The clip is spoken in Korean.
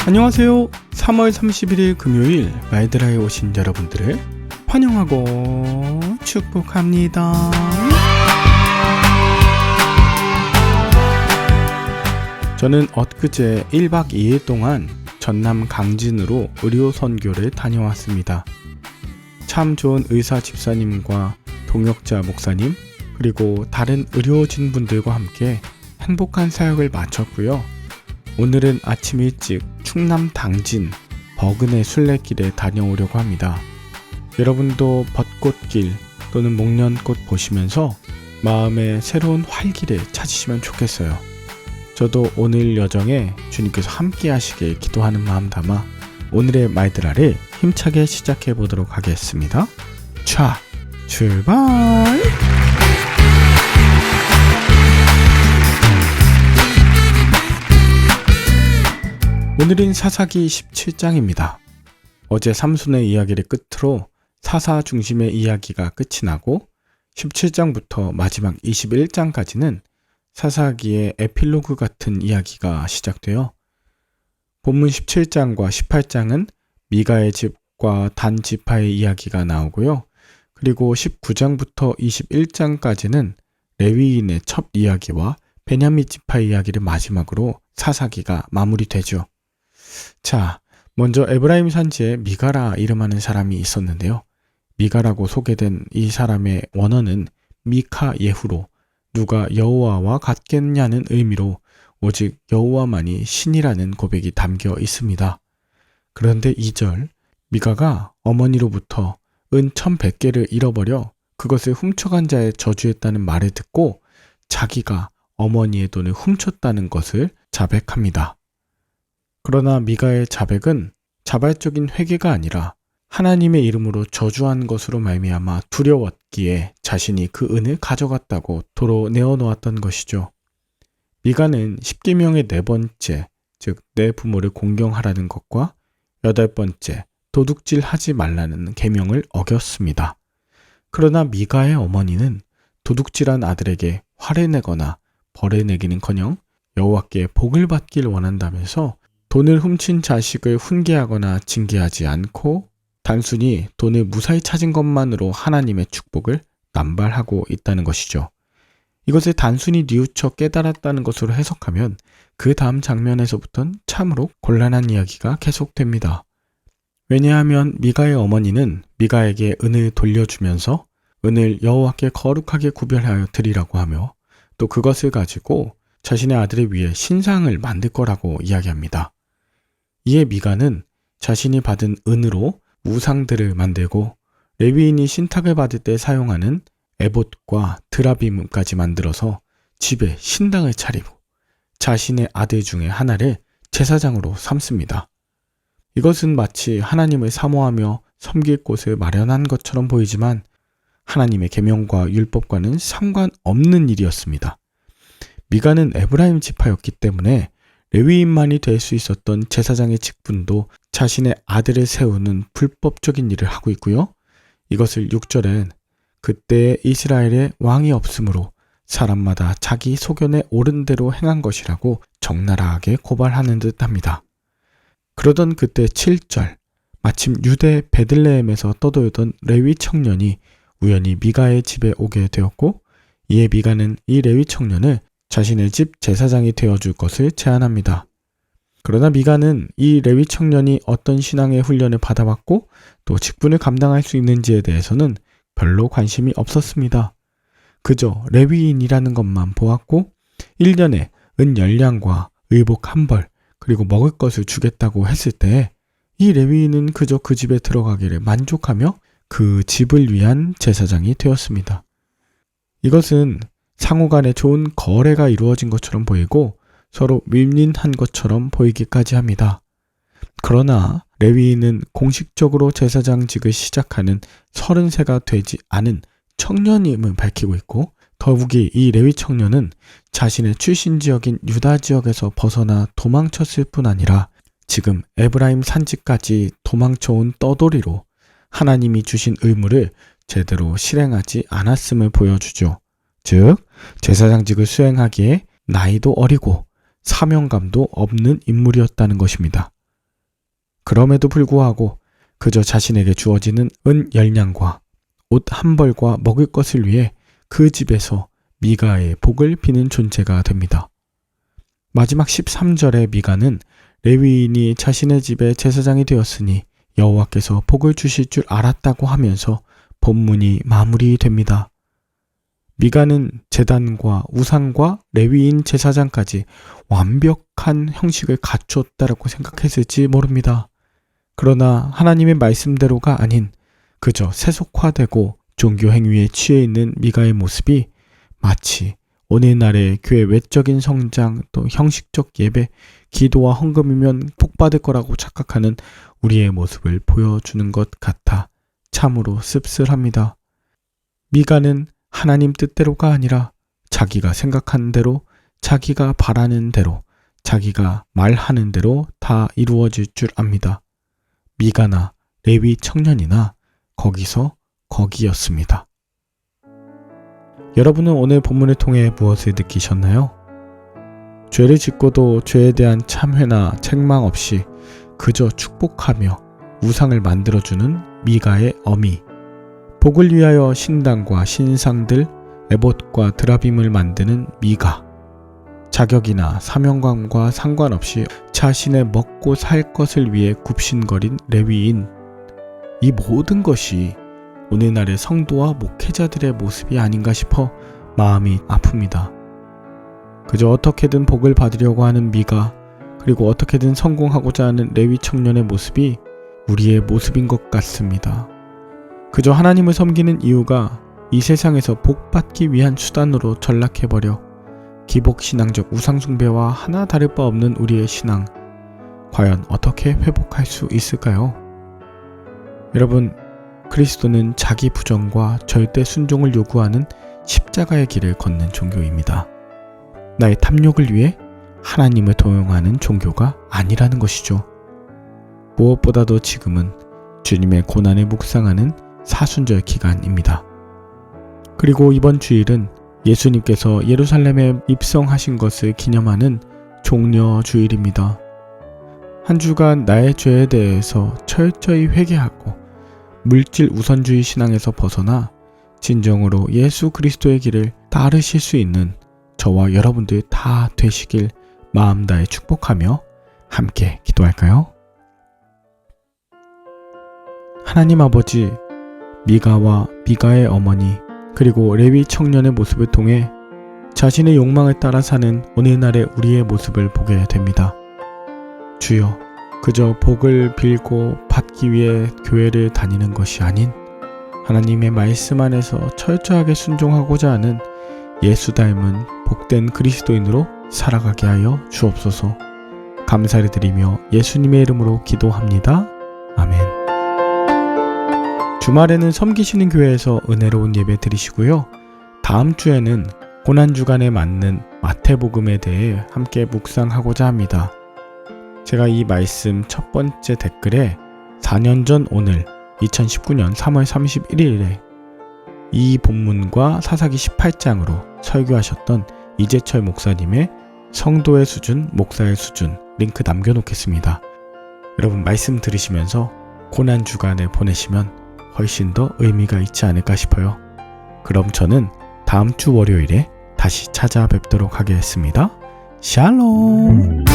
안녕하세요. 3월 31일 금요일 말드라에 오신 여러분들을 환영하고 축복합니다. 저는 엊그제 1박 2일 동안 전남 강진으로 의료 선교를 다녀왔습니다. 참 좋은 의사 집사님과 동역자 목사님 그리고 다른 의료진 분들과 함께 행복한 사역을 마쳤고요. 오늘은 아침 일찍 충남 당진 버그네 순례길에 다녀오려고 합니다. 여러분도 벚꽃길 또는 목련꽃 보시면서 마음의 새로운 활기를 찾으시면 좋겠어요. 저도 오늘 여정에 주님께서 함께 하시길 기도하는 마음 담아 오늘의 말드라를 힘차게 시작해 보도록 하겠습니다. 자, 출발! 오늘은 사사기 17장입니다. 어제 삼손의 이야기를 끝으로 사사 중심의 이야기가 끝이 나고 17장부터 마지막 21장까지는 사사기의 에필로그 같은 이야기가 시작되어 본문 17장과 18장은 미가의 집과 단 지파의 이야기가 나오고요. 그리고 19장부터 21장까지는 레위인의 첩 이야기와 베냐민 지파의 이야기를 마지막으로 사사기가 마무리되죠. 자, 먼저 에브라임 산지에 미가라 이름하는 사람이 있었는데요. 미가라고 소개된 이 사람의 원어는 미카 예후로 누가 여호와와 같겠냐는 의미로 오직 여호와만이 신이라는 고백이 담겨 있습니다. 그런데 2절 미가가 어머니로부터 은 1100개를 잃어버려 그것을 훔쳐간 자의 저주했다는 말을 듣고 자기가 어머니의 돈을 훔쳤다는 것을 자백합니다. 그러나 미가의 자백은 자발적인 회개가 아니라 하나님의 이름으로 저주한 것으로 말미암아 두려웠기에 자신이 그 은을 가져갔다고 도로 내어놓았던 것이죠. 미가는 10계명의 4번째, 즉 내 부모를 공경하라는 것과 8번째, 도둑질하지 말라는 계명을 어겼습니다. 그러나 미가의 어머니는 도둑질한 아들에게 화를 내거나 벌을 내기는커녕 여호와께 복을 받길 원한다면서 돈을 훔친 자식을 훈계하거나 징계하지 않고 단순히 돈을 무사히 찾은 것만으로 하나님의 축복을 남발하고 있다는 것이죠. 이것을 단순히 뉘우쳐 깨달았다는 것으로 해석하면 그 다음 장면에서부터는 참으로 곤란한 이야기가 계속됩니다. 왜냐하면 미가의 어머니는 미가에게 은을 돌려주면서 은을 여호와께 거룩하게 구별하여 드리라고 하며 또 그것을 가지고 자신의 아들을 위해 신상을 만들 거라고 이야기합니다. 이에 미가는 자신이 받은 은으로 우상들을 만들고 레위인이 신탁을 받을 때 사용하는 에봇과 드라빔까지 만들어서 집에 신당을 차리고 자신의 아들 중에 하나를 제사장으로 삼습니다. 이것은 마치 하나님을 사모하며 섬길 곳을 마련한 것처럼 보이지만 하나님의 계명과 율법과는 상관없는 일이었습니다. 미가는 에브라임 지파였기 때문에 레위인만이 될 수 있었던 제사장의 직분도 자신의 아들을 세우는 불법적인 일을 하고 있고요. 이것을 6절엔 그때의 이스라엘에 왕이 없으므로 사람마다 자기 소견에 옳은 대로 행한 것이라고 적나라하게 고발하는 듯합니다. 그러던 그때 7절 마침 유대 베들레헴에서 떠돌던 레위 청년이 우연히 미가의 집에 오게 되었고 이에 미가는 이 레위 청년을 자신의 집 제사장이 되어줄 것을 제안합니다. 그러나 미가는 이 레위 청년이 어떤 신앙의 훈련을 받아왔고 또 직분을 감당할 수 있는지에 대해서는 별로 관심이 없었습니다. 그저 레위인이라는 것만 보았고 1년에 은 10량과 의복 1벌 그리고 먹을 것을 주겠다고 했을 때 이 레위인은 그저 그 집에 들어가기를 만족하며 그 집을 위한 제사장이 되었습니다. 이것은 상호간에 좋은 거래가 이루어진 것처럼 보이고 서로 윈윈한 것처럼 보이기까지 합니다. 그러나 레위인은 공식적으로 제사장직을 시작하는 30세가 되지 않은 청년임을 밝히고 있고 더욱이 이 레위 청년은 자신의 출신 지역인 유다 지역에서 벗어나 도망쳤을 뿐 아니라 지금 에브라임 산지까지 도망쳐온 떠돌이로 하나님이 주신 의무를 제대로 실행하지 않았음을 보여주죠. 즉 제사장직을 수행하기에 나이도 어리고 사명감도 없는 인물이었다는 것입니다. 그럼에도 불구하고 그저 자신에게 주어지는 은 10냥과 옷 한 벌과 먹을 것을 위해 그 집에서 미가의 복을 비는 존재가 됩니다. 마지막 13절의 미가는 레위인이 자신의 집의 제사장이 되었으니 여호와께서 복을 주실 줄 알았다고 하면서 본문이 마무리됩니다. 미가는 제단과 우상과 레위인 제사장까지 완벽한 형식을 갖추었다라고 생각했을지 모릅니다. 그러나 하나님의 말씀대로가 아닌 그저 세속화되고 종교 행위에 취해 있는 미가의 모습이 마치 오늘날의 교회 외적인 성장 또 형식적 예배, 기도와 헌금이면 복받을 거라고 착각하는 우리의 모습을 보여주는 것 같아 참으로 씁쓸합니다. 미가는 하나님 뜻대로가 아니라 자기가 생각하는 대로, 자기가 바라는 대로, 자기가 말하는 대로 다 이루어질 줄 압니다. 미가나 레위 청년이나 거기서 거기였습니다. 여러분은 오늘 본문을 통해 무엇을 느끼셨나요? 죄를 짓고도 죄에 대한 참회나 책망 없이 그저 축복하며 우상을 만들어주는 미가의 어미, 복을 위하여 신당과 신상들, 에봇과 드라빔을 만드는 미가, 자격이나 사명감과 상관없이 자신의 먹고 살 것을 위해 굽신거린 레위인, 이 모든 것이 오늘날의 성도와 목회자들의 모습이 아닌가 싶어 마음이 아픕니다. 그저 어떻게든 복을 받으려고 하는 미가, 그리고 어떻게든 성공하고자 하는 레위 청년의 모습이 우리의 모습인 것 같습니다. 그저 하나님을 섬기는 이유가 이 세상에서 복받기 위한 수단으로 전락해버려 기복신앙적 우상숭배와 하나 다를 바 없는 우리의 신앙, 과연 어떻게 회복할 수 있을까요? 여러분, 그리스도는 자기 부정과 절대 순종을 요구하는 십자가의 길을 걷는 종교입니다. 나의 탐욕을 위해 하나님을 도용하는 종교가 아니라는 것이죠. 무엇보다도 지금은 주님의 고난을 묵상하는 사순절 기간입니다. 그리고 이번 주일은 예수님께서 예루살렘에 입성하신 것을 기념하는 종려 주일입니다. 한 주간 나의 죄에 대해서 철저히 회개하고 물질 우선주의 신앙에서 벗어나 진정으로 예수 그리스도의 길을 따르실 수 있는 저와 여러분들 다 되시길 마음 다해 축복하며 함께 기도할까요? 하나님 아버지, 미가와 미가의 어머니 그리고 레위 청년의 모습을 통해 자신의 욕망을 따라 사는 오늘날의 우리의 모습을 보게 됩니다. 주여, 그저 복을 빌고 받기 위해 교회를 다니는 것이 아닌 하나님의 말씀 안에서 철저하게 순종하고자 하는 예수 닮은 복된 그리스도인으로 살아가게 하여 주옵소서. 감사를 드리며 예수님의 이름으로 기도합니다. 아멘. 주말에는 섬기시는 교회에서 은혜로운 예배 드리시고요. 다음 주에는 고난주간에 맞는 마태복음에 대해 함께 묵상하고자 합니다. 제가 이 말씀 첫 번째 댓글에 4년 전 오늘 2019년 3월 31일에 이 본문과 사사기 18장으로 설교하셨던 이재철 목사님의 성도의 수준, 목사의 수준 링크 남겨놓겠습니다. 여러분 말씀 들으시면서 고난주간에 보내시면 훨씬 더 의미가 있지 않을까 싶어요. 그럼 저는 다음 주 월요일에 다시 찾아뵙도록 하겠습니다. 샬롬.